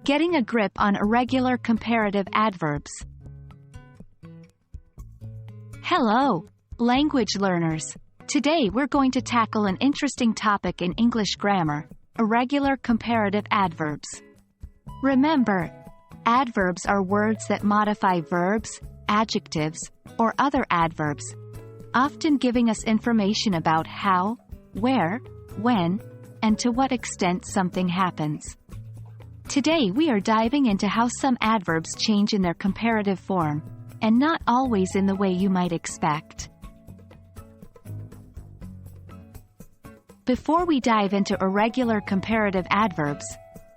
Getting a grip on irregular comparative adverbs. Hello, language learners. Today we're going to tackle an interesting topic in English grammar, irregular comparative adverbs. Remember, adverbs are words that modify verbs, adjectives, or other adverbs, often giving us information about how, where, when, and to what extent something happens. Today we are diving into how some adverbs change in their comparative form, and not always in the way you might expect. Before we dive into irregular comparative adverbs,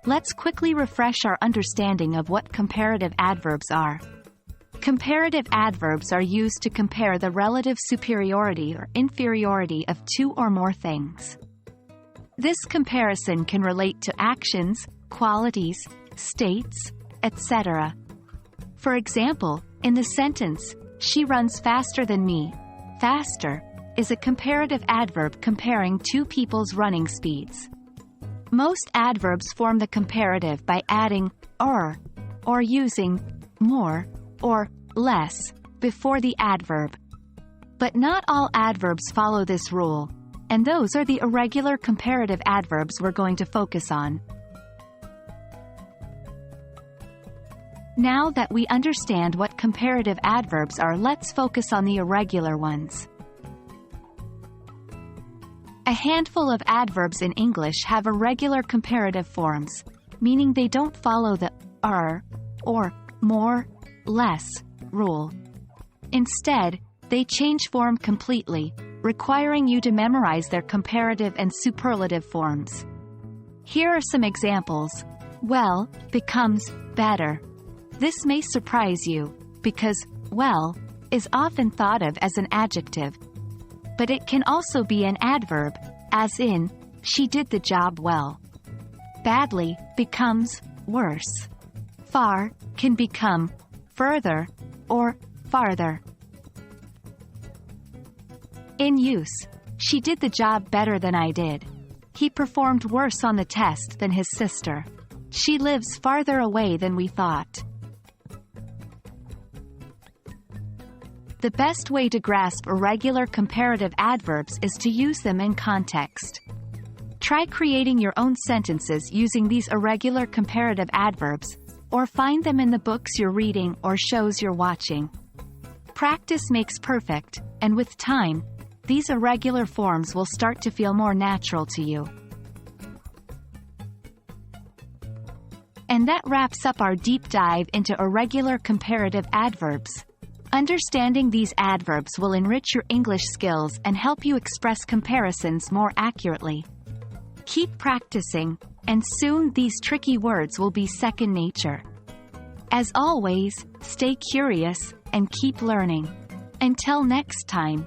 let's quickly refresh our understanding of what comparative adverbs are. Comparative adverbs are used to compare the relative superiority or inferiority of two or more things. This comparison can relate to actions, qualities, states, etc. For example, in the sentence, "She runs faster than me," faster is a comparative adverb comparing two people's running speeds. Most adverbs form the comparative by adding or using more or less before the adverb. But not all adverbs follow this rule, and those are the irregular comparative adverbs we're going to focus on. Now that we understand what comparative adverbs are, let's focus on the irregular ones. A handful of adverbs in English have irregular comparative forms, meaning they don't follow the or more, less rule. Instead, they change form completely, requiring you to memorize their comparative and superlative forms. Here are some examples. Well becomes better. This may surprise you, because well is often thought of as an adjective. But it can also be an adverb, as in, she did the job well. Badly becomes worse. Far can become further or farther. In use, she did the job better than I did. He performed worse on the test than his sister. She lives farther away than we thought. The best way to grasp irregular comparative adverbs is to use them in context. Try creating your own sentences using these irregular comparative adverbs, or find them in the books you're reading or shows you're watching. Practice makes perfect, and with time, these irregular forms will start to feel more natural to you. And that wraps up our deep dive into irregular comparative adverbs. Understanding these adverbs will enrich your English skills and help you express comparisons more accurately. Keep practicing, and soon these tricky words will be second nature. As always, stay curious and keep learning. Until next time.